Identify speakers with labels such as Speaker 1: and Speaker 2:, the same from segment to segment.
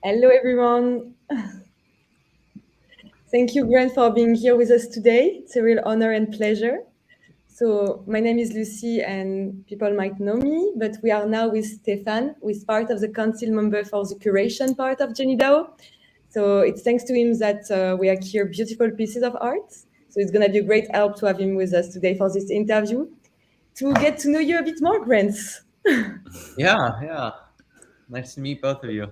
Speaker 1: Hello, everyone. Thank you, Grant, for being here with us today. It's a real honor and pleasure. So, my name is Lucy, and people might know me, but we are now with Stefan, who is part of the council member for the curation part of Jenny DAO. So, it's thanks to him that we are here beautiful pieces of art. So, it's going to be a great help to have him with us today for this interview to get to know you a bit more, Grant.
Speaker 2: Yeah. Nice to meet both of you.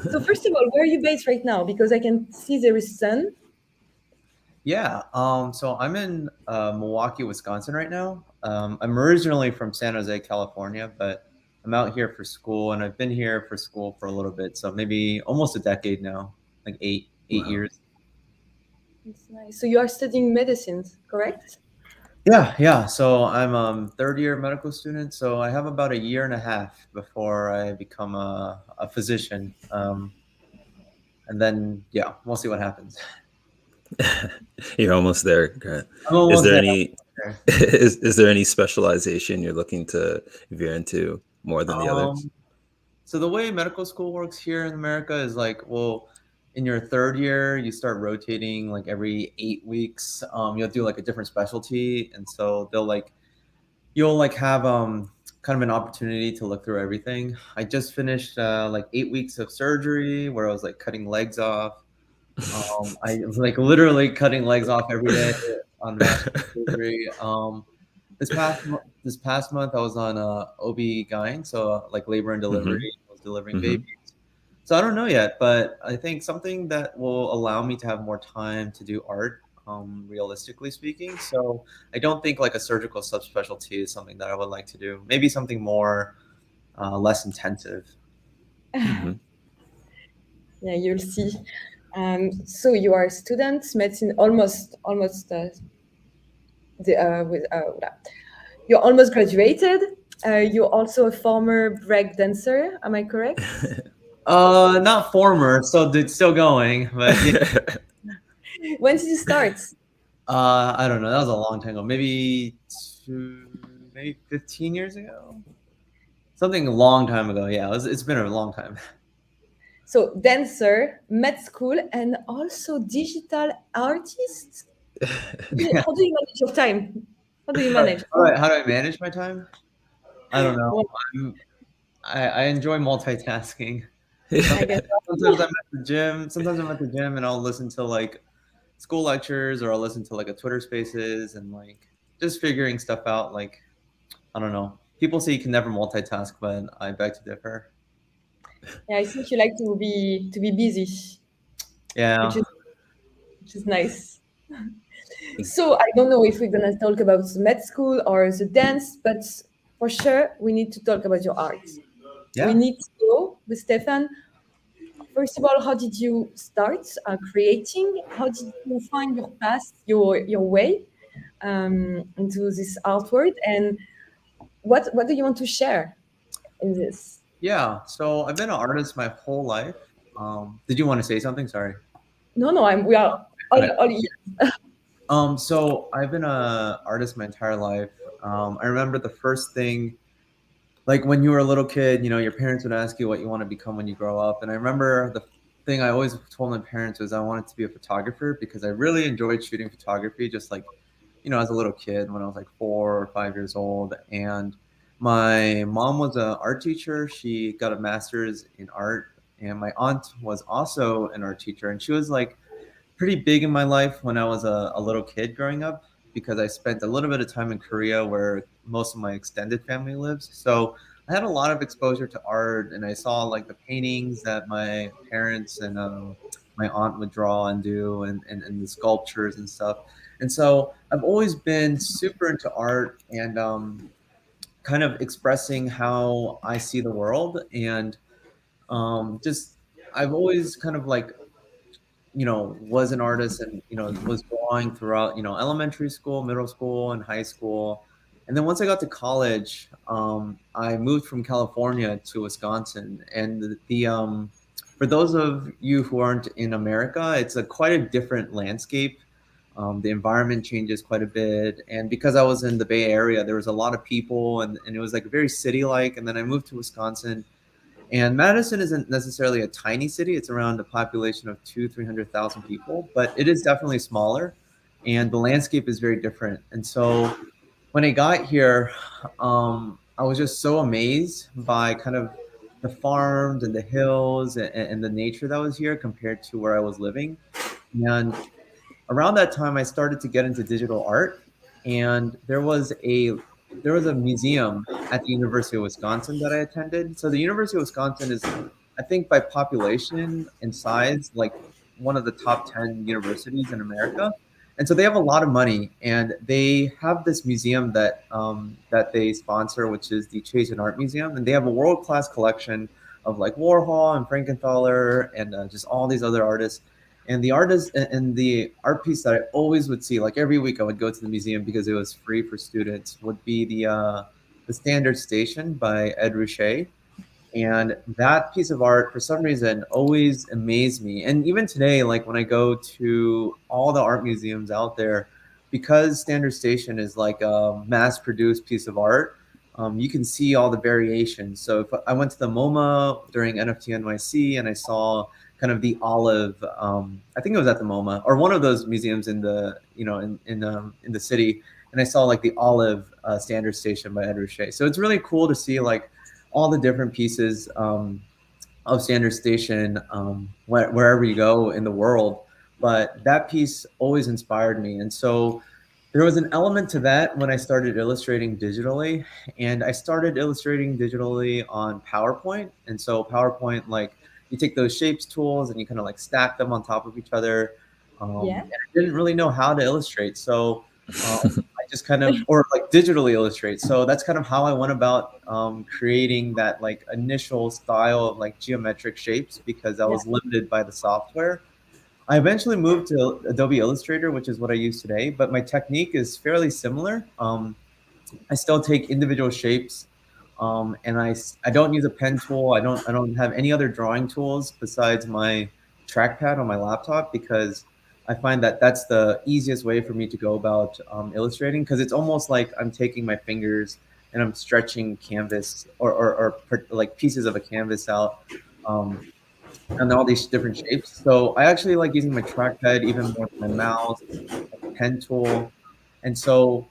Speaker 1: So, first of all, where are you based right now? Because I can see there is sun.
Speaker 2: Yeah. So I'm in Milwaukee, Wisconsin right now. I'm originally from San Jose, California, but I'm out here for school, and I've been here for school for a little bit, so maybe almost a decade now, like eight
Speaker 3: Wow.
Speaker 2: years.
Speaker 1: That's nice. So, you are studying medicine, correct?
Speaker 2: Yeah. So I'm third year medical student, so I have about a year and a half before I become a physician. And then yeah, we'll see what happens.
Speaker 3: You're almost there, Grant.
Speaker 2: I'm
Speaker 3: Is
Speaker 2: almost
Speaker 3: there
Speaker 2: there.
Speaker 3: any is there any specialization you're looking to veer into more than the others?
Speaker 2: Um, So the way medical school works here in America is like, well, in your third year, you start rotating like every 8 weeks. You'll do like a different specialty, and so you'll like have kind of an opportunity to look through everything. I just finished like 8 weeks of surgery where I was like cutting legs off. I was like literally cutting legs off every day on vascular surgery. This past month, I was on OB-GYN, so like labor and delivery.
Speaker 3: Mm-hmm.
Speaker 2: I was delivering
Speaker 3: Mm-hmm.
Speaker 2: babies. So I don't know yet, but I think something that will allow me to have more time to do art, realistically speaking. So I don't think like a surgical subspecialty is something that I would like to do. Maybe something more less intensive.
Speaker 3: Mm-hmm.
Speaker 1: Yeah, you'll see. So you are a student, medicine, almost with you're almost graduated. You're also a former break dancer. Am I correct?
Speaker 2: Not former, so it's still going, but yeah.
Speaker 1: When did you start?
Speaker 2: I don't know. That was a long time ago. Maybe 15 years ago. Something a long time ago. Yeah, it's been a long time.
Speaker 1: So dancer, med school, and also digital artist.
Speaker 2: Yeah.
Speaker 1: How do you manage your time? How do you manage?
Speaker 2: How do I manage my time? I don't know.
Speaker 1: Well,
Speaker 2: I enjoy multitasking.
Speaker 1: I guess.
Speaker 2: Sometimes I'm at the gym. Sometimes I'm at the gym and I'll listen to like school lectures or I'll listen to like a Twitter Spaces and like just figuring stuff out. Like I don't know. People say you can never multitask, but I beg to differ.
Speaker 1: Yeah, I think you like to be busy, which
Speaker 2: Yeah.
Speaker 1: is which is nice. So I don't know if we're gonna talk about the med school or the dance, but for sure we need to talk about your art. We
Speaker 2: Yeah.
Speaker 1: need to go with Stefan. First of all, how did you start creating? How did you find your path, your way into this artwork? And what do you want to share in this?
Speaker 2: Yeah. So I've been an artist my whole life. Did you want to say something? Sorry.
Speaker 1: No, no, we are
Speaker 2: Okay.
Speaker 1: all ears.
Speaker 2: So I've been a artist my entire life. I remember the first thing, like when you were a little kid, your parents would ask you what you want to become when you grow up. And I remember the thing I always told my parents was I wanted to be a photographer because I really enjoyed shooting photography, just like, as a little kid when I was like 4 or 5 years old. And my mom was an art teacher. She got a master's in art. And my aunt was also an art teacher. And she was like, pretty big in my life when I was a little kid growing up because I spent a little bit of time in Korea where most of my extended family lives. So I had a lot of exposure to art and I saw like the paintings that my parents and my aunt would draw and do and the sculptures and stuff. And so I've always been super into art and kind of expressing how I see the world and just I've always kind of like was an artist and, was drawing throughout, elementary school, middle school, and high school. And then once I got to college, I moved from California to Wisconsin. And for those of you who aren't in America, it's quite a different landscape. The environment changes quite a bit. And because I was in the Bay Area, there was a lot of people and it was like very city-like. And then I moved to Wisconsin And Madison isn't necessarily a tiny city. It's around a population of 300,000 people, but it is definitely smaller, and the landscape is very different. And so when I got here, I was just so amazed by kind of the farms and the hills and the nature that was here compared to where I was living. And around that time, I started to get into digital art, and there was a museum at the University of Wisconsin that I attended. So the University of Wisconsin is, I think, by population and size, like one of the top 10 universities in America. And so they have a lot of money, and they have this museum that they sponsor, which is the Chase and Art Museum, and they have a world class collection of like Warhol and Frankenthaler and just all these other artists. And the artist and the art piece that I always would see, like every week I would go to the museum because it was free for students, would be the Standard Station by Ed Ruscha. And that piece of art, for some reason, always amazed me. And even today, like when I go to all the art museums out there, because Standard Station is like a mass-produced piece of art, you can see all the variations. So if I went to the MoMA during NFT NYC and I saw kind of the olive, I think it was at the MoMA or one of those museums in the in the city, and I saw like the olive Standard Station by Ed Ruscha. So it's really cool to see like all the different pieces of Standard Station wherever you go in the world. But that piece always inspired me. And so there was an element to that when I started illustrating digitally. And I started illustrating digitally on PowerPoint. And so PowerPoint, like you take those shapes tools and you kind of like stack them on top of each other.
Speaker 1: Yeah.
Speaker 2: And I didn't really know how to illustrate. So I just kind of, or like digitally illustrate. So that's kind of how I went about creating that like initial style of like geometric shapes because I was limited by the software. I eventually moved to Adobe Illustrator, which is what I use today, but my technique is fairly similar. I still take individual shapes, and I don't use a pen tool. I don't have any other drawing tools besides my trackpad on my laptop because I find that that's the easiest way for me to go about illustrating because it's almost like I'm taking my fingers and I'm stretching canvas or like pieces of a canvas out. And all these different shapes. So I actually like using my trackpad even more than my mouse, pen tool. And so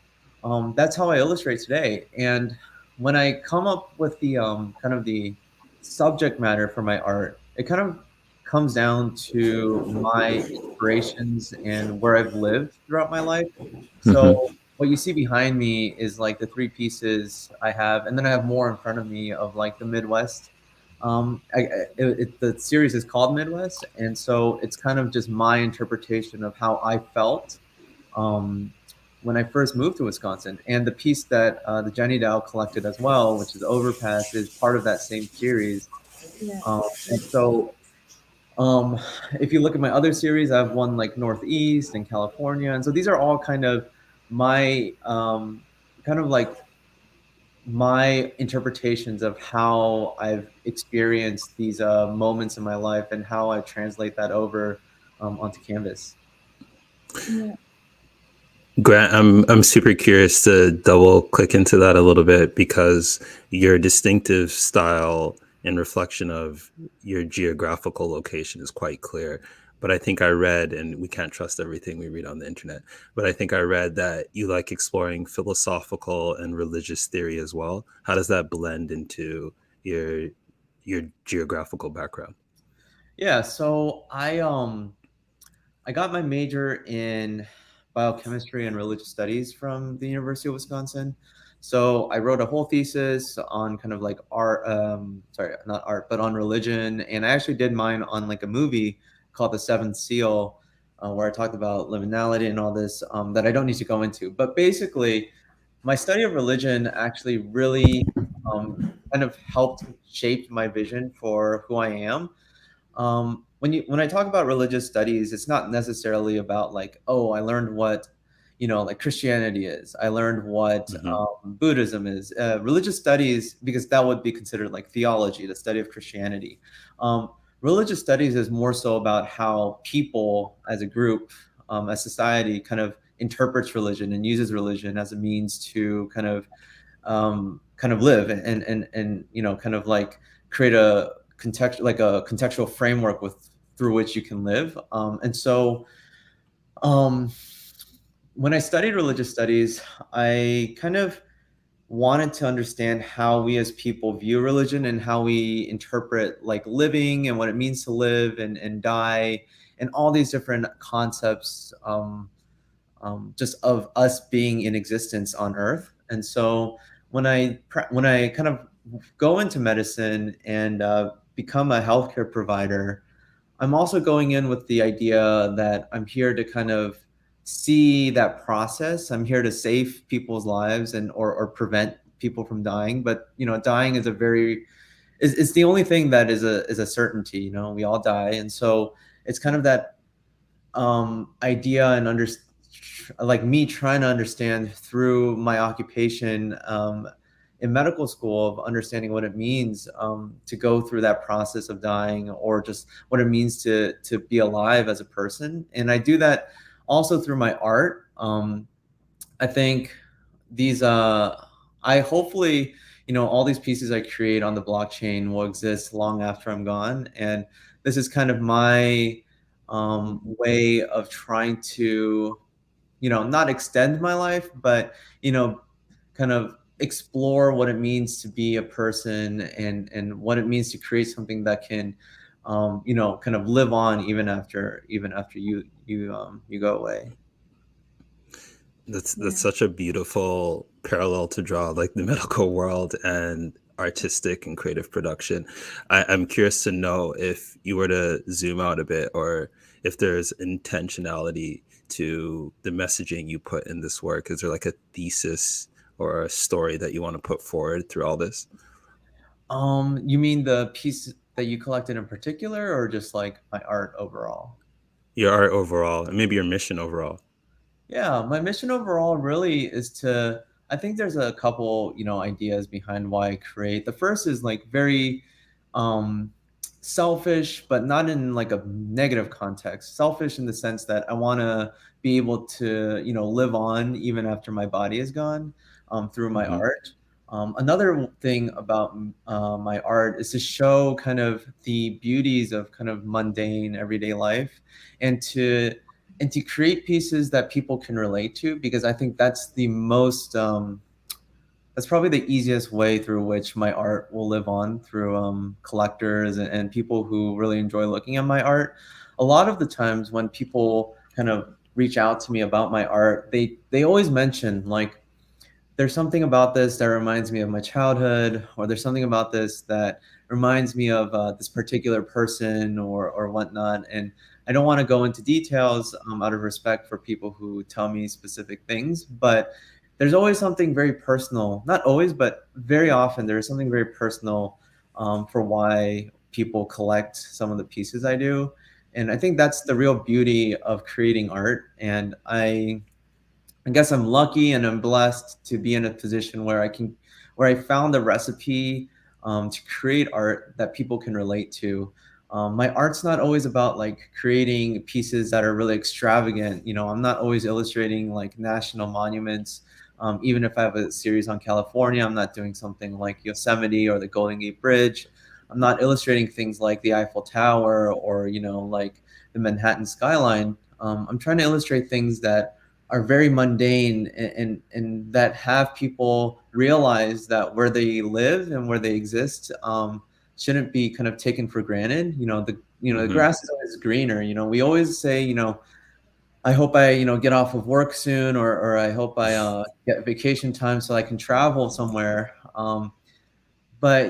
Speaker 2: that's how I illustrate today. And when I come up with the kind of the subject matter for my art, it kind of comes down to my inspirations and where I've lived throughout my life.
Speaker 3: Mhm.
Speaker 2: So what you see behind me is like the three pieces I have, and then I have more in front of me of like the Midwest. The series is called Midwest, and so it's kind of just my interpretation of how I felt um, when I first moved to Wisconsin. And the piece that the Jenny Dow collected as well, which is Overpass, is part of that same series.
Speaker 1: Yeah.
Speaker 2: And so um, if you look at my other series, I have one like Northeast and California, and so these are all kind of my kind of like my interpretations of how I've experienced these moments in my life and how I translate that over onto canvas.
Speaker 1: Yeah.
Speaker 3: Grant, I'm super curious to double click into that a little bit because your distinctive style and reflection of your geographical location is quite clear. But I think I read, and we can't trust everything we read on the internet, but I think I read that you like exploring philosophical and religious theory as well. How does that blend into your your geographical background?
Speaker 2: Yeah, so I got my major in biochemistry and religious studies from the University of Wisconsin. So I wrote a whole thesis on kind of like art, sorry, not art, but on religion. And I actually did mine on like a movie called The Seventh Seal, where I talked about liminality and all this that I don't need to go into. But basically, my study of religion actually really kind of helped shape my vision for who I am. When I talk about religious studies, it's not necessarily about like, oh, I learned what, like Christianity is. I learned what
Speaker 3: Hmm.
Speaker 2: Buddhism is. Religious studies, because that would be considered like theology, the study of Christianity. Religious studies is more so about how people as a group, as society, kind of interprets religion and uses religion as a means to kind of live and kind of like create a contextual framework through which you can live. And so when I studied religious studies, I kind of wanted to understand how we as people view religion and how we interpret like living and what it means to live and die and all these different concepts just of us being in existence on earth. And so when I kind of go into medicine and become a healthcare provider, I'm also going in with the idea that I'm here to kind of see that process. I'm here to save people's lives and or prevent people from dying. But dying is it's the only thing that is a certainty. We all die, and so it's kind of that idea and like me trying to understand through my occupation in medical school of understanding what it means to go through that process of dying, or just what it means to be alive as a person. And I do that also through my art. I think these I hopefully all these pieces I create on the blockchain will exist long after I'm gone, and this is kind of my way of trying to not extend my life, but kind of explore what it means to be a person, and what it means to create something that can kind of live on even after you go away.
Speaker 3: That's such a beautiful parallel to draw, like the medical world and artistic and creative production. I'm curious to know if you were to zoom out a bit, or if there's intentionality to the messaging you put in this work. Is there like a thesis or a story that you want to put forward through all this?
Speaker 2: You mean the piece that you collected in particular, or just like my art overall?
Speaker 3: Your art overall, and maybe your mission overall.
Speaker 2: Yeah, my mission overall really is to, I think there's a couple, ideas behind why I create. The first is like very um selfish, but not in like a negative context. Selfish in the sense that I want to be able to, live on even after my body is gone through my art. Another thing about my art is to show kind of the beauties of kind of mundane everyday life, and to create pieces that people can relate to, because I think that's the most that's probably the easiest way through which my art will live on through collectors and people who really enjoy looking at my art. A lot of the times when people kind of reach out to me about my art, they always mention like, there's something about this that reminds me of my childhood, or there's something about this that reminds me of this particular person or whatnot. And I don't want to go into details out of respect for people who tell me specific things, but there's always something very personal, not always, but very often there's something very personal for why people collect some of the pieces I do. And I think that's the real beauty of creating art. And I guess I'm lucky and I'm blessed to be in a position where I found the recipe to create art that people can relate to. My art's not always about like creating pieces that are really extravagant. I'm not always illustrating like national monuments. Even if I have a series on California, I'm not doing something like Yosemite or the Golden Gate Bridge. I'm not illustrating things like the Eiffel Tower or like the Manhattan skyline. I'm trying to illustrate things that are very mundane, and that have people realize that where they live and where they exist shouldn't be kind of taken for granted. The grass is always greener. We always say, I hope I get off of work soon, or I hope I get vacation time so I can travel somewhere. But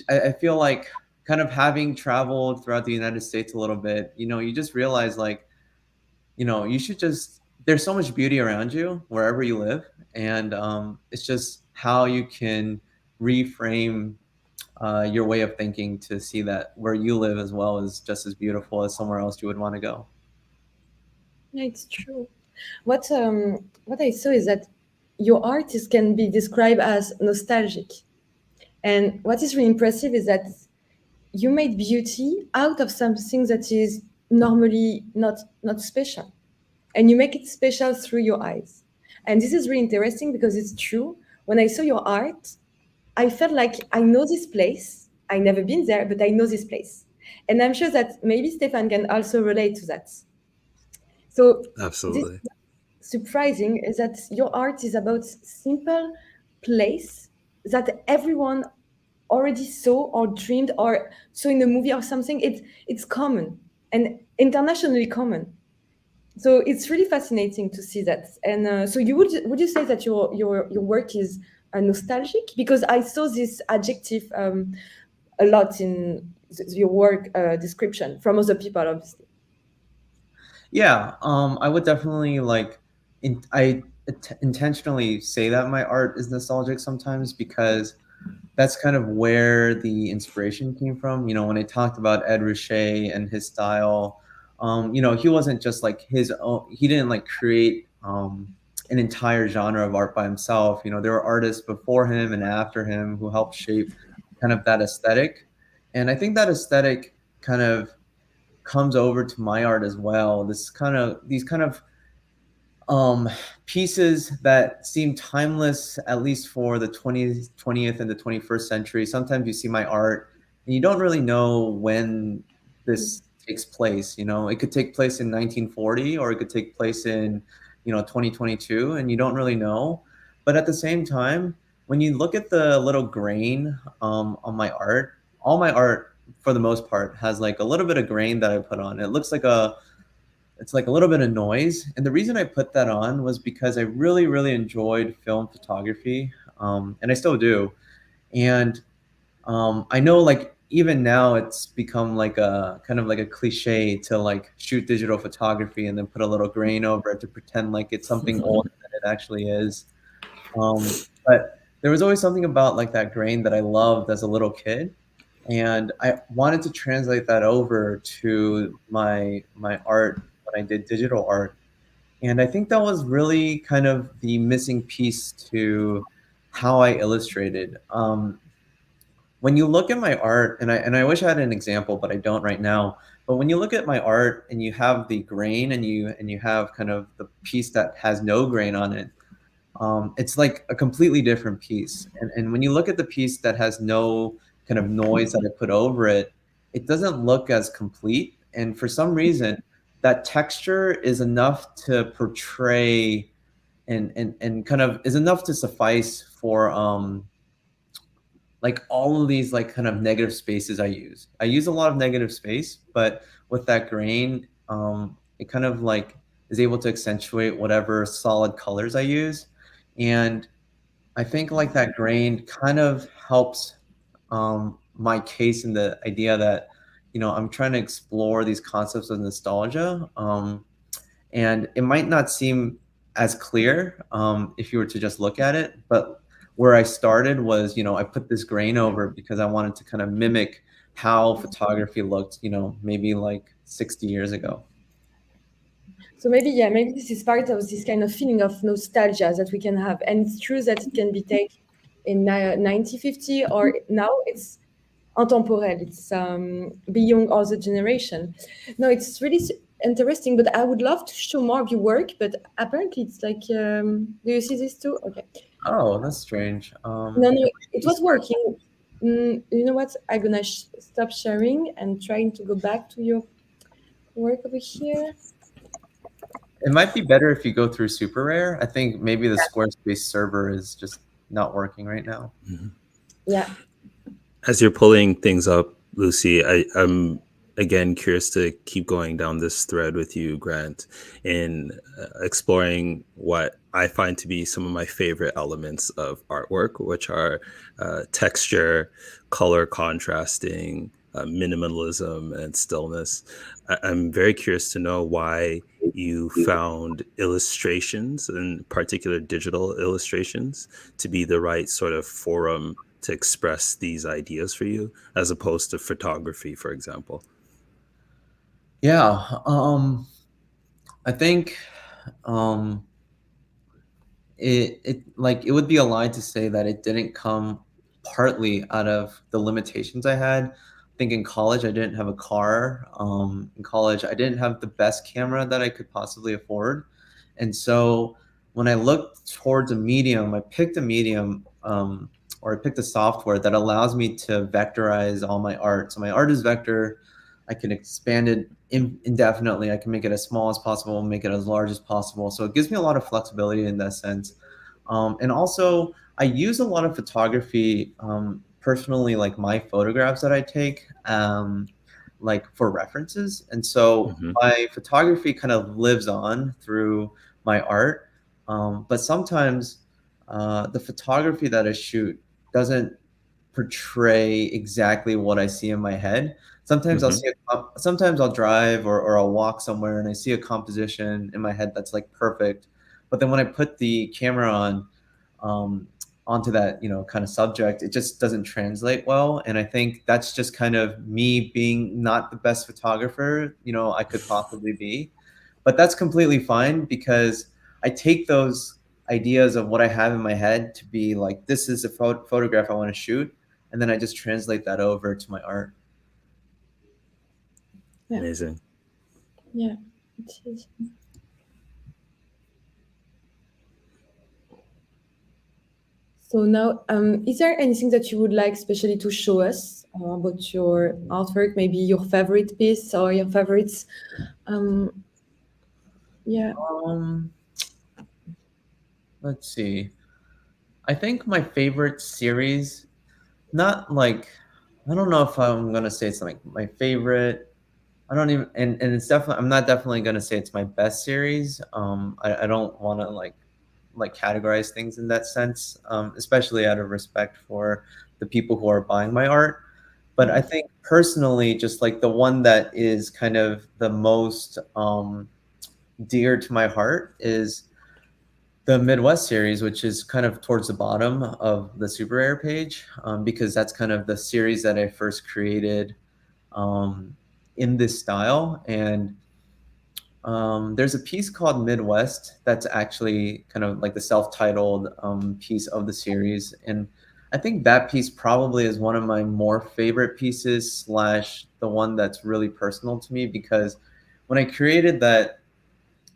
Speaker 2: I feel like kind of having traveled throughout the United States a little bit, you just realize like, you should just, there's so much beauty around you wherever you live. And it's just how you can reframe your way of thinking to see that where you live as well is just as beautiful as somewhere else you would want to go.
Speaker 1: Yeah, it's true. What I saw is that your artist can be described as nostalgic. And what is really impressive is that you made beauty out of something that is normally not special, and you make it special through your eyes. And this is really interesting because it's true. When I saw your art, I felt like I know this place, I never been there, but I know this place. And I'm sure that maybe Stefan can also relate to that. So this
Speaker 3: Absolutely.
Speaker 1: surprising is that your art is about simple place that everyone already saw or dreamed or saw in a movie or something. It's common and internationally common. So it's really fascinating to see that. And so would you say that your work is nostalgic? Because I saw this adjective a lot in your work description from other people, obviously.
Speaker 2: Yeah, I would definitely intentionally say that my art is nostalgic sometimes because that's kind of where the inspiration came from. You know, when I talked about Ed Ruscha and his style, you know, he wasn't just like his own, he didn't like create an entire genre of art by himself. You know, there were artists before him and after him who helped shape kind of that aesthetic. And I think that aesthetic kind of comes over to my art as well. These kind of um, pieces that seem timeless, at least for the 20th and the 21st century. Sometimes you see my art and you don't really know when this takes place. You know, it could take place in 1940 or it could take place in, you know, 2022, and you don't really know. But at the same time, when you look at the little grain on my art, all my art for the most part has like a little bit of grain that I put on. It looks like it's like a little bit of noise. And the reason I put that on was because I really, really enjoyed film photography, and I still do. And I know like even now it's become like a kind of like a cliche to like shoot digital photography and then put a little grain over it to pretend like it's something older than it actually is. But there was always something about like that grain that I loved as a little kid, and I wanted to translate that over to my art when I did digital art. And I think that was really kind of the missing piece to how I illustrated. When you look at my art, and I wish I had an example, but I don't right now. But when you look at my art and you have the grain and you have kind of the piece that has no grain on it, it's like a completely different piece. And when you look at the piece that has no kind of noise that I put over it, it doesn't look as complete. And for some reason, that texture is enough to portray and kind of is enough to suffice for like all of these like kind of negative spaces I use. I use a lot of negative space, but with that grain, it kind of like is able to accentuate whatever solid colors I use. And I think like that grain kind of helps my case in the idea that, you know, I'm trying to explore these concepts of nostalgia. And it might not seem as clear if you were to just look at it, but where I started was, you know, I put this grain over because I wanted to kind of mimic how photography looked, you know, maybe like 60 years ago.
Speaker 1: So maybe, yeah, maybe this is part of this kind of feeling of nostalgia that we can have. And it's true that it can be taken in 1950 or now it's intemporel. It's beyond all the generation. No, it's really interesting, but I would love to show more of your work, but apparently it's like, do you see this too? Okay.
Speaker 2: Oh, that's strange.
Speaker 1: No, it was working. You know what? I'm gonna stop sharing and trying to go back to your work over here.
Speaker 2: It might be better if you go through Super Rare. I think maybe the Squarespace server is just not working right now.
Speaker 1: Yeah.
Speaker 3: As you're pulling things up, Lucy, I'm again curious to keep going down this thread with you, Grant, in exploring what I find to be some of my favorite elements of artwork, which are texture, color contrasting, minimalism, and stillness. I'm very curious to know why you found illustrations, in particular digital illustrations, to be the right sort of forum to express these ideas for you, as opposed to photography, for example.
Speaker 2: Yeah, I think um, it like it would be a lie to say that it didn't come partly out of the limitations I had. I think in college I didn't have a car. In college I didn't have the best camera that I could possibly afford, and so when I looked towards a medium, I picked a medium or I picked a software that allows me to vectorize all my art. So my art is vector. I can expand it indefinitely. I can make it as small as possible, make it as large as possible. So it gives me a lot of flexibility in that sense. And also, I use a lot of photography personally, like my photographs that I take, like for references. And so my photography kind of lives on through my art. But sometimes the photography that I shoot doesn't portray exactly what I see in my head. Sometimes I'll see sometimes I'll drive or I'll walk somewhere and I see a composition in my head that's like perfect. But then when I put the camera on onto that, kind of subject, it just doesn't translate well. And I think that's just kind of me being not the best photographer, I could possibly be. But that's completely fine because I take those ideas of what I have in my head to be like, this is a photograph I want to shoot. And then I just translate that over to my art.
Speaker 1: Yeah.
Speaker 3: Amazing.
Speaker 1: Yeah, it is. So now, is there anything that you would like especially to show us about your artwork? Maybe your favorite piece or your favorites? Yeah.
Speaker 2: Let's see. I think my favorite series, not like, I don't know if I'm gonna say it's like my favorite. I don't even, and it's definitely, I'm not definitely gonna say it's my best series. I don't want to like categorize things in that sense, especially out of respect for the people who are buying my art. But I think personally, just like the one that is kind of the most dear to my heart is the Midwest series, which is kind of towards the bottom of the super rare page, because that's kind of the series that I first created in this style. And there's a piece called Midwest that's actually kind of like the self-titled piece of the series. And I think that piece probably is one of my more favorite pieces slash the one that's really personal to me, because when I created that,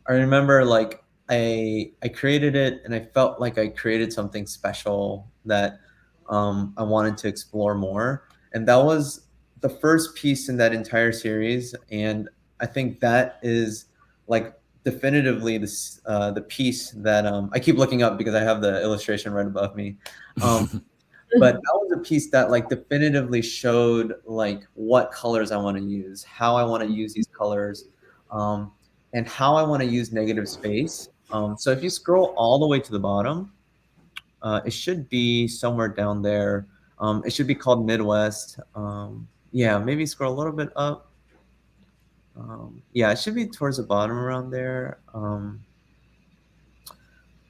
Speaker 2: I remember like I created it and I felt like I created something special that I wanted to explore more. And that was the first piece in that entire series. And I think that is like definitively the piece that I keep looking up because I have the illustration right above me. But that was a piece that like definitively showed like what colors I want to use, how I want to use these colors, and how I want to use negative space. So if you scroll all the way to the bottom, it should be somewhere down there. It should be called Midwest. Yeah, maybe scroll a little bit up. Yeah, it should be towards the bottom around there.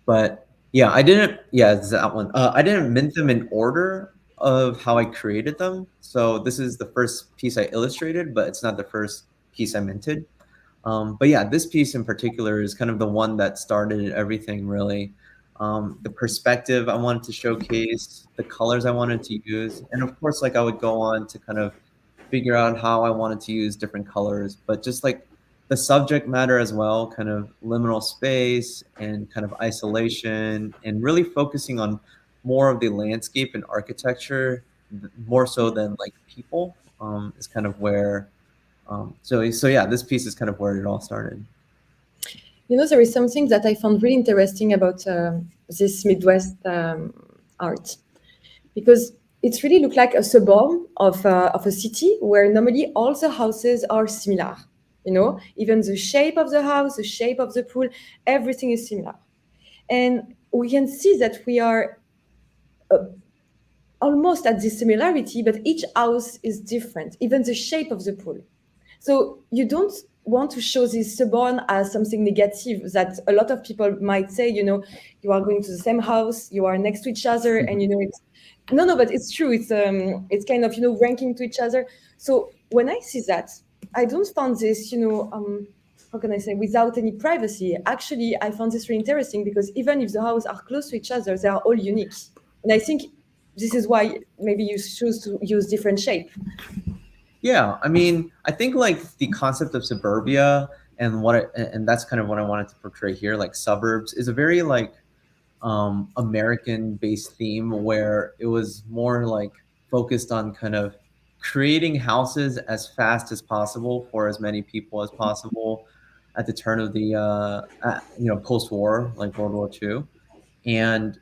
Speaker 2: But yeah, it's that one. I didn't mint them in order of how I created them. So this is the first piece I illustrated, but it's not the first piece I minted. But yeah, this piece in particular is kind of the one that started everything really. The perspective I wanted to showcase, the colors I wanted to use, and of course, like I would go on to kind of figure out how I wanted to use different colors, but just like the subject matter as well, kind of liminal space and kind of isolation, and really focusing on more of the landscape and architecture, more so than like people, is kind of where. So yeah, this piece is kind of where it all started.
Speaker 1: There is something that I found really interesting about this Midwest art, because it really looked like a suburb of a city where normally all the houses are similar. Even the shape of the house, the shape of the pool, everything is similar. And we can see that we are almost at this similarity, but each house is different, even the shape of the pool. So you don't want to show this suburb as something negative that a lot of people might say, you are going to the same house, you are next to each other, and it's no, but it's true. It's kind of, ranking to each other. So when I see that, I don't find this, how can I say, without any privacy. Actually, I found this really interesting because even if the houses are close to each other, they are all unique. And I think this is why maybe you choose to use different shape.
Speaker 2: Yeah, I mean, I think like the concept of suburbia and that's kind of what I wanted to portray here, like suburbs is a very like American-based theme where it was more like focused on kind of creating houses as fast as possible for as many people as possible at the turn of the post-war, like World War II. And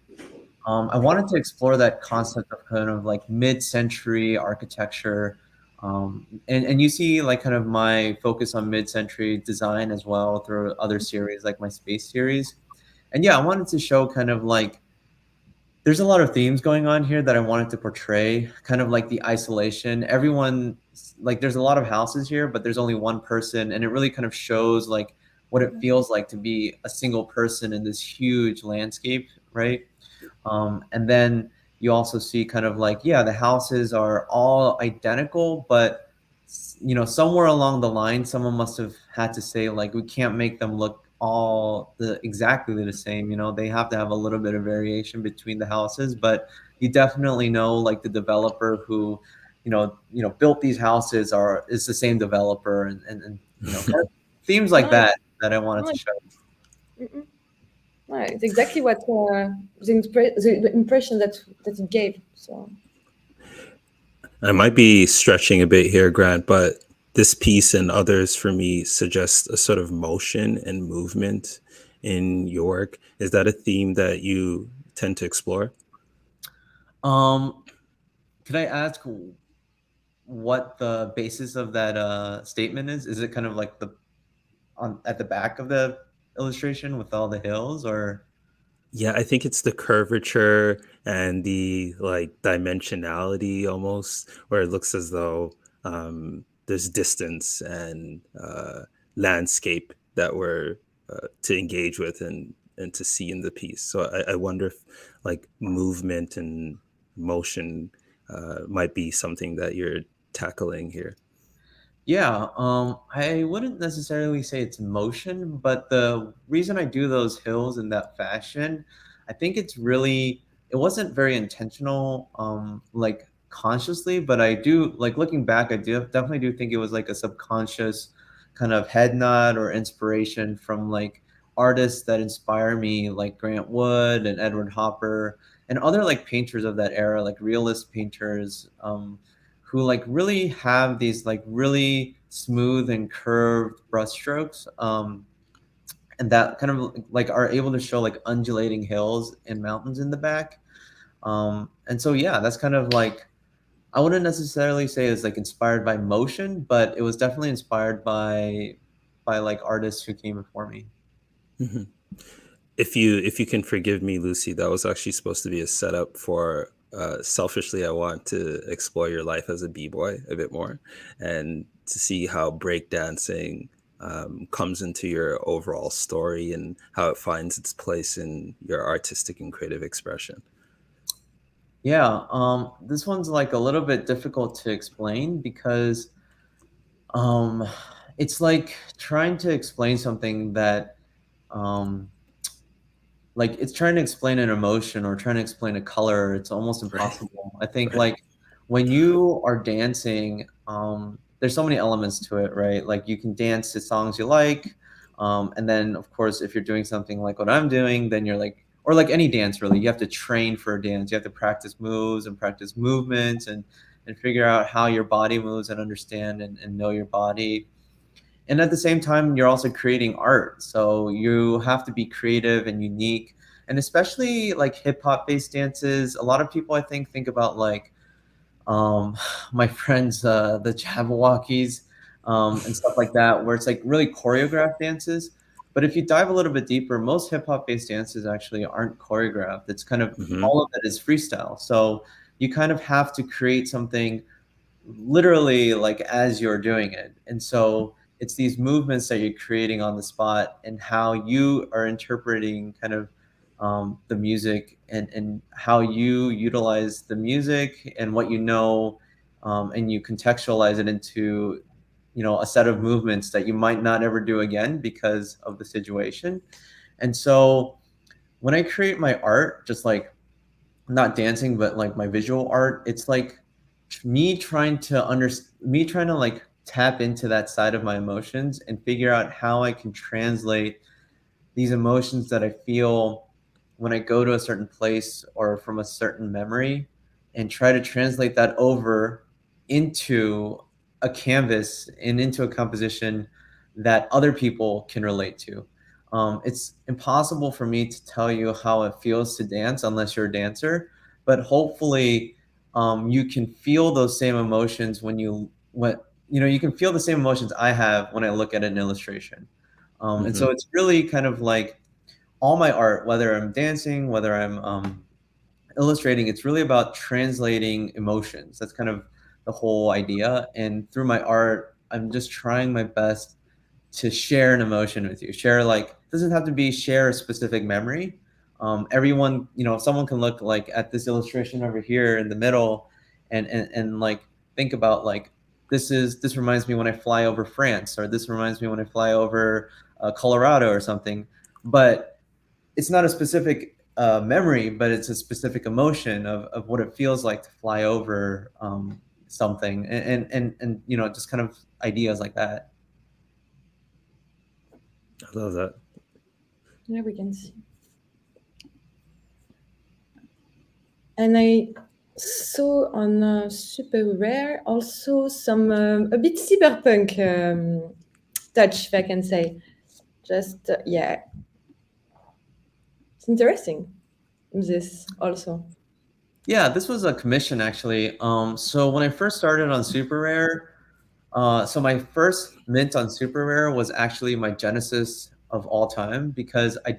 Speaker 2: I wanted to explore that concept of kind of like mid-century architecture. And you see like kind of my focus on mid-century design as well through other series like my space series. And yeah, I wanted to show kind of like there's a lot of themes going on here that I wanted to portray, kind of like the isolation. Everyone, like, there's a lot of houses here, but there's only one person, and it really kind of shows like what it feels like to be a single person in this huge landscape, right? And then you also see kind of like, yeah, the houses are all identical, but somewhere along the line, someone must have had to say like, we can't make them look all exactly the same. They have to have a little bit of variation between the houses, but you definitely know like the developer who, built these houses is the same developer, and kind of themes like
Speaker 1: Nice.
Speaker 2: that I wanted to
Speaker 1: Nice.
Speaker 2: show.
Speaker 1: Mm-mm. Right. It's exactly what the impression that it gave. So
Speaker 3: I might be stretching a bit here, Grant, but this piece and others for me suggest a sort of motion and movement in your work. Is that a theme that you tend to explore?
Speaker 2: Could I ask what the basis of that statement is? Is it kind of like at the back of the illustration with all the hills, or?
Speaker 3: Yeah, I think it's the curvature and the like dimensionality almost, where it looks as though there's distance and landscape that we're to engage with and to see in the piece. So I wonder if like movement and motion might be something that you're tackling here.
Speaker 2: Yeah, I wouldn't necessarily say it's motion, but the reason I do those hills in that fashion, I think it wasn't very intentional, like consciously, but I do, like looking back, I definitely do think it was like a subconscious kind of head nod or inspiration from like artists that inspire me, like Grant Wood and Edward Hopper and other like painters of that era, like realist painters. Who like really have these like really smooth and curved brushstrokes, and that kind of like are able to show like undulating hills and mountains in the back. And so yeah, that's kind of like, I wouldn't necessarily say it's like inspired by motion, but it was definitely inspired by like artists who came before me.
Speaker 3: Mhm. If you can forgive me, Lucy, that was actually supposed to be a setup for selfishly I want to explore your life as a b-boy a bit more and to see how breakdancing comes into your overall story and how it finds its place in your artistic and creative expression.
Speaker 2: Yeah, this one's like a little bit difficult to explain because um it's like trying to explain something that um like it's trying to explain an emotion or trying to explain a color. It's almost
Speaker 3: Right.
Speaker 2: impossible. I think
Speaker 3: Right.
Speaker 2: like when you are dancing, there's so many elements to it, right? Like you can dance to songs you like, and then of course if you're doing something like what I'm doing, then you're like, or like any dance really, you have to train for a dance. You have to practice moves and practice movements and figure out how your body moves and understand and know your body. And at the same time, you're also creating art, so you have to be creative and unique. And especially like hip hop based dances, a lot of people I think about like my friends, the Jabberwockies, and stuff like that, where it's like really choreographed dances. But if you dive a little bit deeper, most hip hop based dances actually aren't choreographed. It's kind of
Speaker 3: Hmm.
Speaker 2: all of it is freestyle. So you kind of have to create something literally like as you're doing it. And so it's these movements that you're creating on the spot and how you are interpreting kind of the music and how you utilize the music and what and you contextualize it into a set of movements that you might not ever do again because of the situation. And so when I create my art, just like not dancing, but like my visual art, it's like me trying to like tap into that side of my emotions and figure out how I can translate these emotions that I feel when I go to a certain place or from a certain memory and try to translate that over into a canvas and into a composition that other people can relate to. It's impossible for me to tell you how it feels to dance unless you're a dancer, but hopefully you can feel those same emotions you can feel the same emotions I have when I look at an illustration. And so it's really kind of like all my art, whether I'm dancing, whether I'm illustrating, it's really about translating emotions. That's kind of the whole idea. And through my art, I'm just trying my best to share an emotion with you. Share, like, doesn't have to be share a specific memory. Everyone, someone can look like at this illustration over here in the middle and like think about like this reminds me when I fly over France, or this reminds me when I fly over Colorado or something. But it's not a specific memory, but it's a specific emotion of what it feels like to fly over something, and just kind of ideas like that.
Speaker 3: I love that.
Speaker 1: Yeah, we can see. And I saw on Super Rare also some a bit cyberpunk touch, if I can say. Just yeah, it's interesting. This also.
Speaker 2: Yeah, this was a commission actually. So when I first started on Super Rare, so my first mint on Super Rare was actually my genesis of all time, because I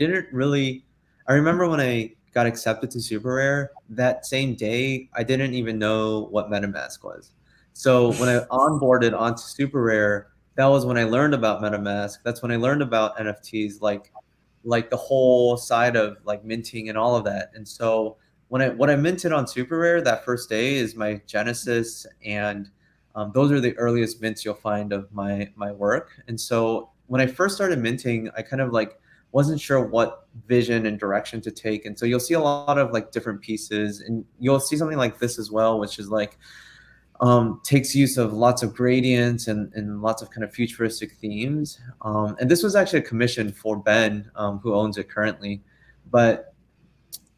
Speaker 2: remember when I got accepted to Super Rare, that same day, I didn't even know what MetaMask was. So when I onboarded onto Super Rare, that was when I learned about MetaMask. That's when I learned about NFTs, like the whole side of like minting and all of that. And so what I minted on Super Rare that first day is my genesis, and those are the earliest mints you'll find of my work. And so when I first started minting, I kind of like wasn't sure what vision and direction to take. And so you'll see a lot of like different pieces, and you'll see something like this as well, which is like takes use of lots of gradients and lots of kind of futuristic themes. And this was actually a commission for Ben, who owns it currently. But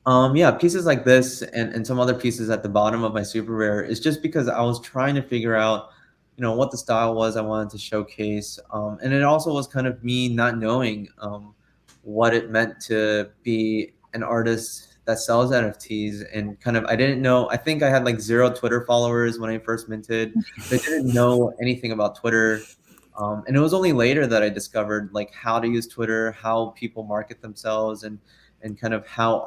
Speaker 2: yeah, pieces like this and some other pieces at the bottom of my Super Rare is just because I was trying to figure out, what the style was I wanted to showcase. And it also was kind of me not knowing what it meant to be an artist that sells NFTs, and kind of I didn't know. I think I had like 0 Twitter followers when I first minted. So I didn't know anything about Twitter. And it was only later that I discovered like how to use Twitter, how people market themselves, and kind of how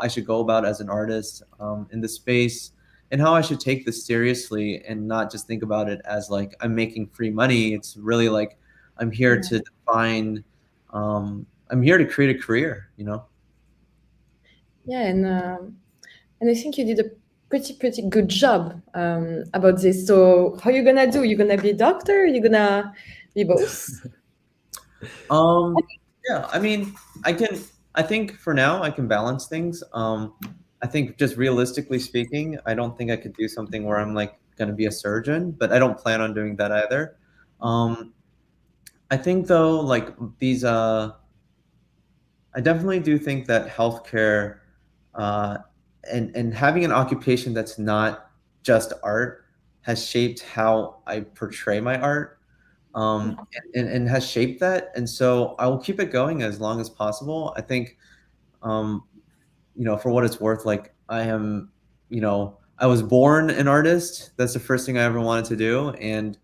Speaker 2: I should go about as an artist in the space, and how I should take this seriously and not just think about it as like I'm making free money. It's really like I'm here to define, I'm here to create a career,
Speaker 1: Yeah, and I think you did a pretty good job about this. So how you gonna do? You gonna be a doctor? You gonna be both?
Speaker 2: Yeah, I mean, I think for now I can balance things. I think just realistically speaking, I don't think I could do something where I'm like going to be a surgeon, but I don't plan on doing that either. I think though, like these, I definitely do think that healthcare and having an occupation that's not just art has shaped how I portray my art, and has shaped that. And so I will keep it going as long as possible. I think, for what it's worth, like I am, I was born an artist. That's the first thing I ever wanted to do. And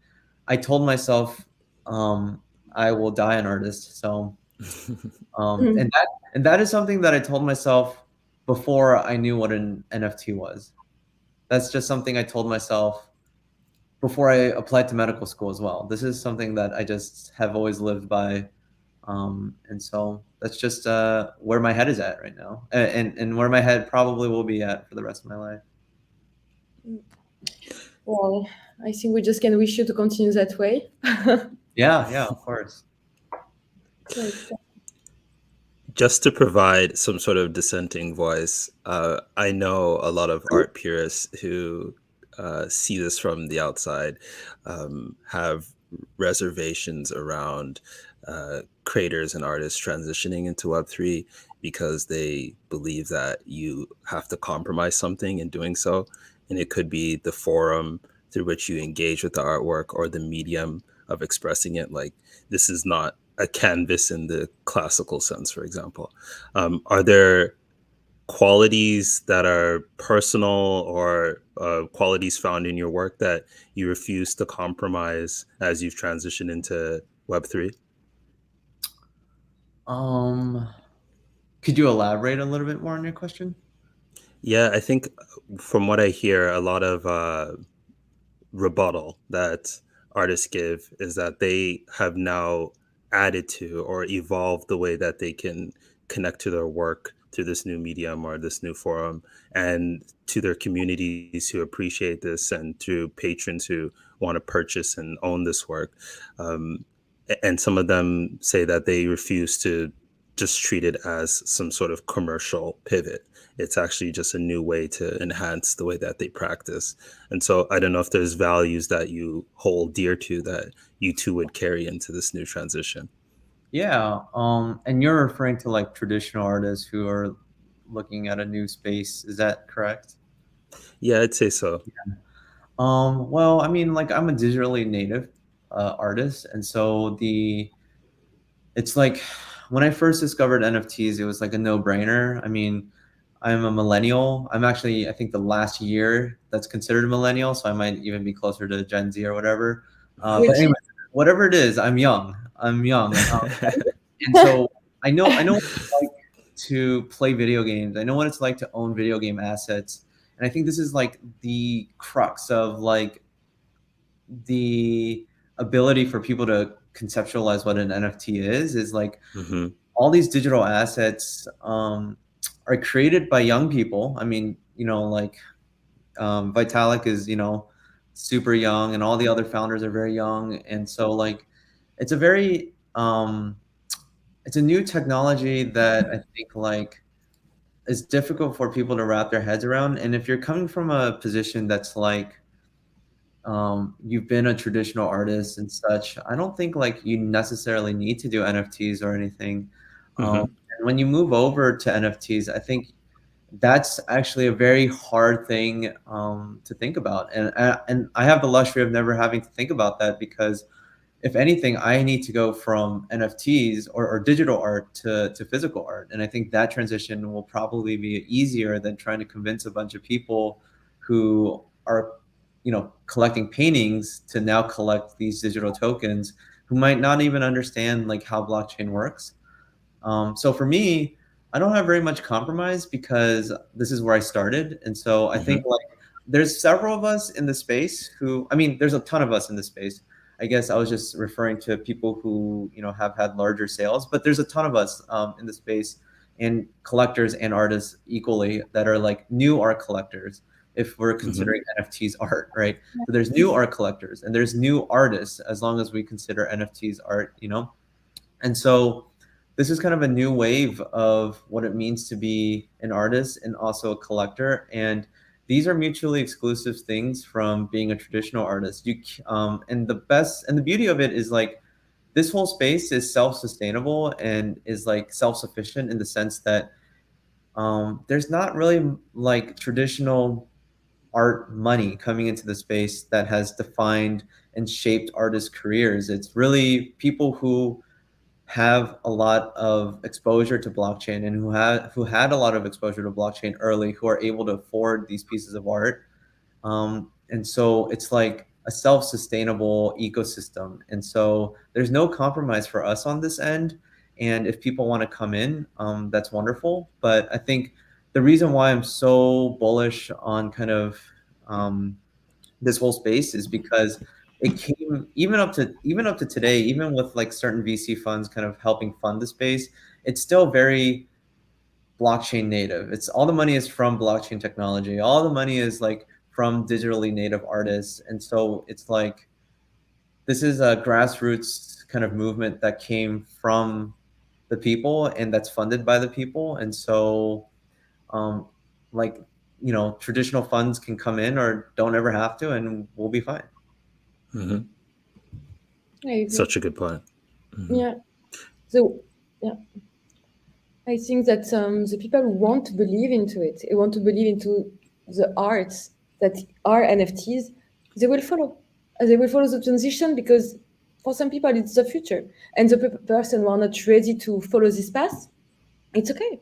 Speaker 2: I told myself, I will die an artist. So, and that is something that I told myself before I knew what an NFT was. That's just something I told myself before I applied to medical school as well. This is something that I just have always lived by. And so that's just where my head is at right now, and where my head probably will be at for the rest of my life.
Speaker 1: Well, I think we just can wish you to continue that way.
Speaker 2: Yeah, of course.
Speaker 3: Just to provide some sort of dissenting voice, I know a lot of art purists who see this from the outside, have reservations around creators and artists transitioning into Web3 because they believe that you have to compromise something in doing so. And it could be the forum through which you engage with the artwork or the medium of expressing it. Like, this is not a canvas in the classical sense, for example. Are there qualities that are personal or qualities found in your work that you refuse to compromise as you've transitioned into Web3?
Speaker 2: Could you elaborate a little bit more on your question?
Speaker 3: Yeah, I think from what I hear, a lot of rebuttal that artists give is that they have now added to or evolved the way that they can connect to their work through this new medium or this new forum, and to their communities who appreciate this, and to patrons who want to purchase and own this work. Um, and some of them say that they refuse to just treat it as some sort of commercial pivot. It's actually just a new way to enhance the way that they practice. And so I don't know if there's values that you hold dear to that you too would carry into this new transition.
Speaker 2: Yeah, and you're referring to like traditional artists who are looking at a new space. Is that correct?
Speaker 3: Yeah, I'd say so.
Speaker 2: Well, I mean, like I'm a digitally native artist, and so it's like when I first discovered NFTs, it was like a no-brainer. I mean, I'm a millennial. I'm actually, I think, the last year that's considered a millennial, so I might even be closer to Gen Z or whatever. But
Speaker 1: Which
Speaker 2: anyway, whatever it is, I'm young. I'm young, and so I know what it's like to play video games. I know what it's like to own video game assets, and I think this is like the crux of like the ability for people to conceptualize what an NFT is like
Speaker 3: Hmm.
Speaker 2: all these digital assets are created by young people. I mean, like Vitalik is, super young, and all the other founders are very young, and so like it's a very it's a new technology that I think like is difficult for people to wrap their heads around. And if you're coming from a position that's like you've been a traditional artist and such, I don't think like you necessarily need to do NFTs or anything.
Speaker 3: Hmm.
Speaker 2: And when you move over to NFTs, I think that's actually a very hard thing to think about. And I have the luxury of never having to think about that, because if anything, I need to go from NFTs or digital art to physical art. And I think that transition will probably be easier than trying to convince a bunch of people who are, collecting paintings to now collect these digital tokens, who might not even understand like how blockchain works. So for me, I don't have very much compromise because this is where I started. And so I
Speaker 3: Hmm.
Speaker 2: think like there's several of us in the space who, I mean, there's a ton of us in the space. I guess I was just referring to people who, have had larger sales, but there's a ton of us in the space, and collectors and artists equally, that are like new art collectors, if we're
Speaker 3: Hmm.
Speaker 2: considering NFTs art, right? So there's new art collectors and there's new artists, as long as we consider NFTs art. And so this is kind of a new wave of what it means to be an artist and also a collector. And these are mutually exclusive things from being a traditional artist. And the beauty of it is like this whole space is self-sustainable and is like self-sufficient, in the sense that there's not really like traditional art money coming into the space that has defined and shaped artists' careers. It's really people who have a lot of exposure to blockchain, and who had a lot of exposure to blockchain early, who are able to afford these pieces of art. And so it's like a self-sustainable ecosystem. And so there's no compromise for us on this end. And if people want to come in, that's wonderful. But I think the reason why I'm so bullish on kind of this whole space is because it came even up to today, even with like certain VC funds kind of helping fund the space, it's still very blockchain native. It's all the money is from blockchain technology. All the money is like from digitally native artists. And so it's like this is a grassroots kind of movement that came from the people and that's funded by the people. And so um, like you know, traditional funds can come in or don't ever have to, and we'll be fine.
Speaker 3: Mm-hmm.
Speaker 1: I agree.
Speaker 3: Such a good point. Mm-hmm.
Speaker 1: Yeah. So, yeah, I think that the people who want to believe into it, they want to believe into the arts that are NFTs, they will follow. They will follow the transition because for some people it's the future, and the person who are not ready to follow this path, it's okay.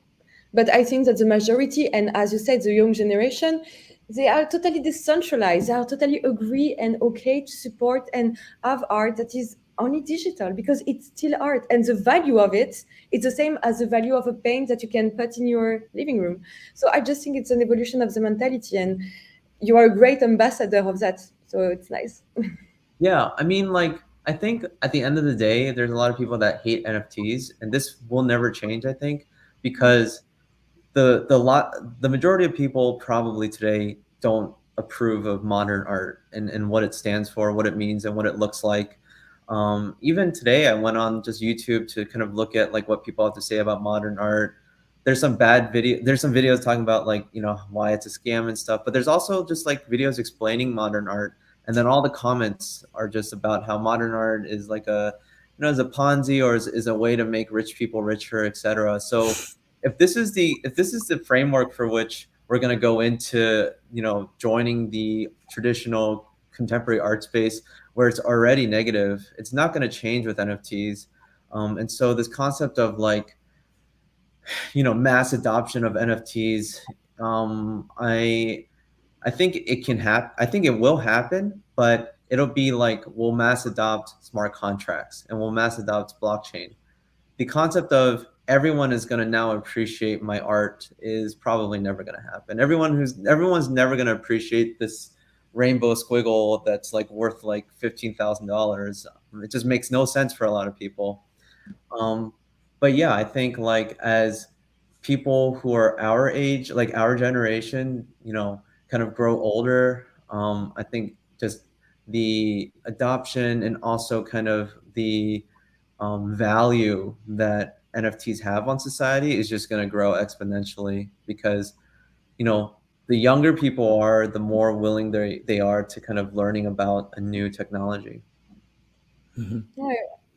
Speaker 1: But I think that the majority, and as you said, the young generation, they are totally decentralized. They are totally agree and okay to support and have art that is only digital because it's still art, and the value of it is the same as the value of a paint that you can put in your living room. So I just think it's an evolution of the mentality, and you are a great ambassador of that. So it's nice.
Speaker 2: Yeah, I mean, like, I think at the end of the day, there's a lot of people that hate NFTs, and this will never change, I think, because the majority of people probably today don't approve of modern art and what it stands for, what it means, and what it looks like. Even today, I went on just YouTube to kind of look at like what people have to say about modern art. There's some there's some videos talking about like, you know, why it's a scam and stuff, but there's also just like videos explaining modern art, and then all the comments are just about how modern art is like a, you know, is a Ponzi, or is a way to make rich people richer, etc. So if this is the framework for which we're going to go into, you know, joining the traditional contemporary art space where it's already negative, it's not going to change with NFTs. And so this concept of like, you know, mass adoption of NFTs, I think it can happen. I think it will happen, but it'll be like we'll mass adopt smart contracts and we'll mass adopt blockchain. The concept of everyone is going to now appreciate my art is probably never going to happen. Everyone's never going to appreciate this rainbow squiggle that's like worth like $15,000. It just makes no sense for a lot of people. But yeah, I think like as people who are our age, like our generation, you know, kind of grow older, I think just the adoption and also kind of the value that NFTs have on society is just going to grow exponentially because, you know, the younger people are, the more willing they are to kind of learning about a new technology.
Speaker 3: Mm-hmm.
Speaker 1: Yeah,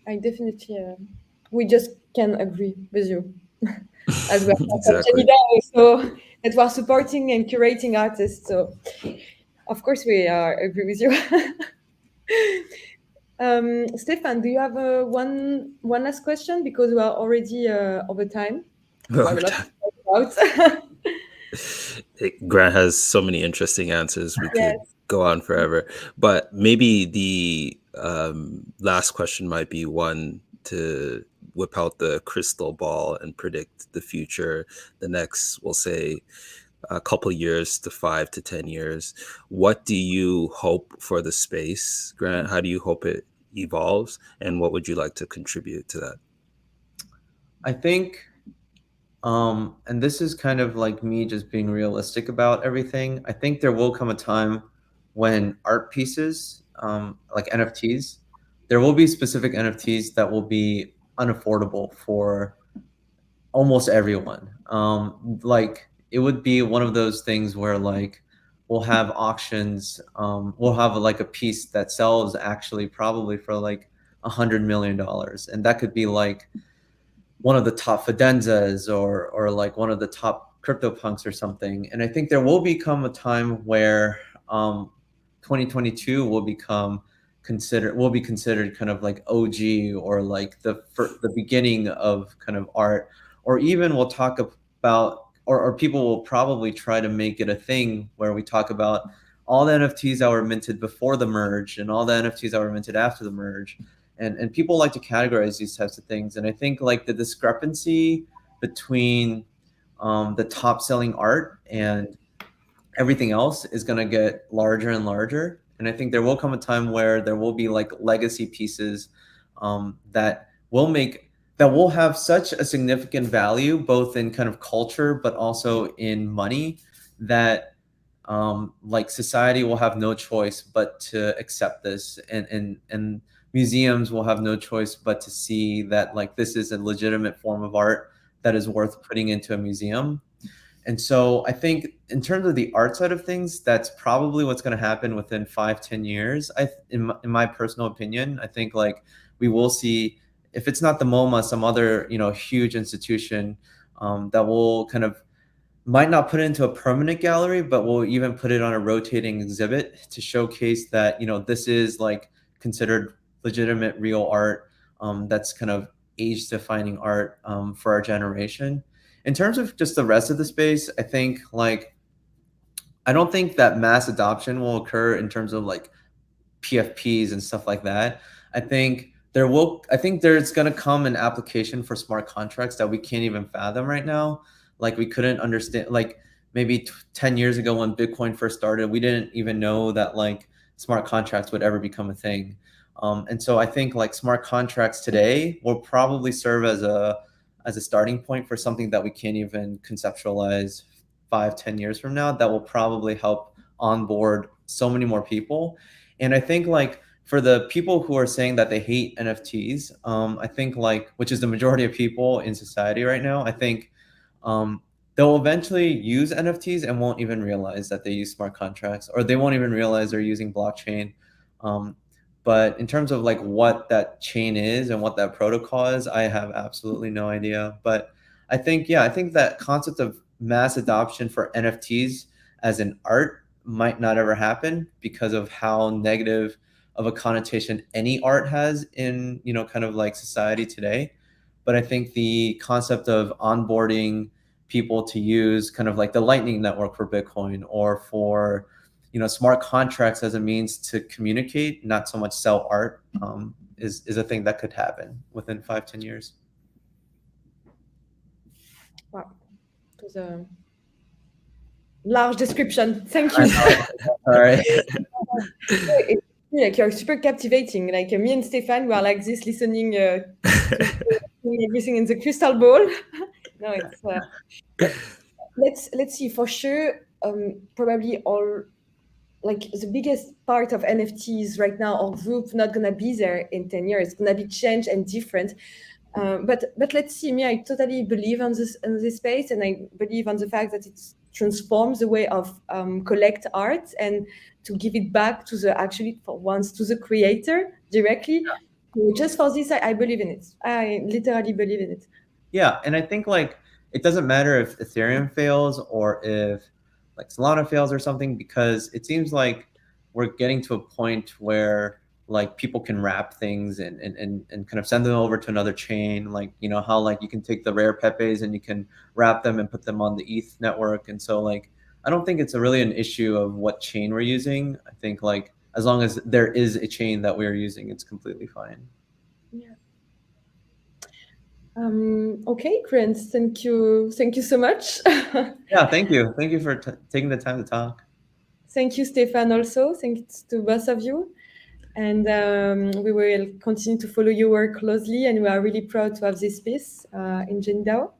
Speaker 1: I definitely, we just can agree with you. As well as
Speaker 3: Exactly.
Speaker 1: so that we are supporting and curating artists. So of course we agree with you. Stefan, do you have one last question because we are already over time? We have a
Speaker 3: Over
Speaker 1: lot
Speaker 3: time.
Speaker 1: to talk about.
Speaker 3: Grant has so many interesting answers. We could
Speaker 1: Yes.
Speaker 3: go on forever, but maybe the last question might be one to whip out the crystal ball and predict the future. The next, we'll say, a couple years to 5 to 10 years. What do you hope for the space, Grant? How do you hope it evolves, and what would you like to contribute to that?
Speaker 2: I think, and this is kind of like me just being realistic about everything. I think there will come a time when art pieces, like NFTs, there will be specific NFTs that will be unaffordable for almost everyone. Like it would be one of those things where like we'll have auctions, we'll have like a piece that sells actually probably for like $100 million, and that could be like one of the top Fidenzas or like one of the top CryptoPunks or something. And I think there will become a time where 2022 will be considered kind of like OG or like the beginning of kind of art, or even we'll talk about or people will probably try to make it a thing where we talk about all the NFTs that were minted before the merge and all the NFTs that were minted after the merge, and people like to categorize these types of things. And I think like the discrepancy between the top selling art and everything else is going to get larger and larger. And I think there will come a time where there will be like legacy pieces that will have such a significant value, both in kind of culture, but also in money, that like society will have no choice but to accept this, and museums will have no choice but to see that like this is a legitimate form of art that is worth putting into a museum. And so I think in terms of the art side of things, that's probably what's going to happen within 5-10 years. In my personal opinion, I think like we will see, if it's not the MoMA, some other, huge institution that will kind of might not put it into a permanent gallery, but we'll even put it on a rotating exhibit to showcase that, this is like considered legitimate real art that's kind of age defining art for our generation. In terms of just the rest of the space, I think like I don't think that mass adoption will occur in terms of like PFPs and stuff like that. I think there's going to come an application for smart contracts that we can't even fathom right now. Like we couldn't understand, like maybe 10 years ago when Bitcoin first started, we didn't even know that like smart contracts would ever become a thing. And so I think like smart contracts today will probably serve as a starting point for something that we can't even conceptualize 5-10 years from now, that will probably help onboard so many more people. And I think like for the people who are saying that they hate NFTs, I think like, which is the majority of people in society right now, I think they'll eventually use NFTs and won't even realize that they use smart contracts, or they won't even realize they're using blockchain. But in terms of like what that chain is and what that protocol is, I have absolutely no idea. But I think that concept of mass adoption for NFTs as an art might not ever happen because of how negative of a connotation any art has in, kind of like society today. But I think the concept of onboarding people to use kind of like the Lightning Network for Bitcoin, or for, smart contracts as a means to communicate, not so much sell art, is a thing that could happen within 5-10 years.
Speaker 1: Wow. It was a large description. Thank you.
Speaker 2: All right.
Speaker 1: Like you're super captivating. Like me and Stefan, we are like this, listening to everything in the crystal ball. No, it's let's see. For sure, probably all like the biggest part of NFTs right now, our group not gonna be there in 10 years. It's gonna be changed and different. But let's see. Me, I totally believe on this space, and I believe on the fact that it transforms the way of collect art and to give it back to the creator directly. So just for this, I believe in it. I literally believe in it.
Speaker 2: Yeah, and I think like it doesn't matter if Ethereum fails or if like Solana fails or something, because it seems like we're getting to a point where like people can wrap things and kind of send them over to another chain. Like, how like you can take the rare Pepes and you can wrap them and put them on the ETH network. And so like, I don't think it's really an issue of what chain we're using. I think like as long as there is a chain that we're using, it's completely fine.
Speaker 1: Yeah. Okay, Grant, thank you so much.
Speaker 2: Yeah, thank you for taking the time to talk.
Speaker 1: Thank you, Stefan, also. Thanks to both of you. And we will continue to follow your work closely, and we are really proud to have this piece in JennyDAO.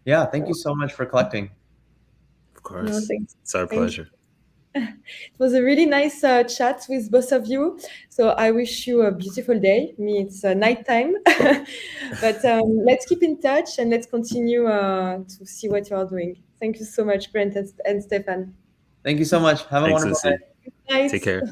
Speaker 2: Yeah, thank you so much for collecting.
Speaker 3: Of course.
Speaker 1: No, thanks.
Speaker 3: It's our pleasure.
Speaker 1: It was a really nice chat with both of you. So I wish you a beautiful day. Me, it's nighttime. But let's keep in touch and let's continue to see what you are doing. Thank you so much, Brent and Stefan.
Speaker 2: Thank you so much. Have a wonderful day.
Speaker 1: Good night.
Speaker 3: Take care.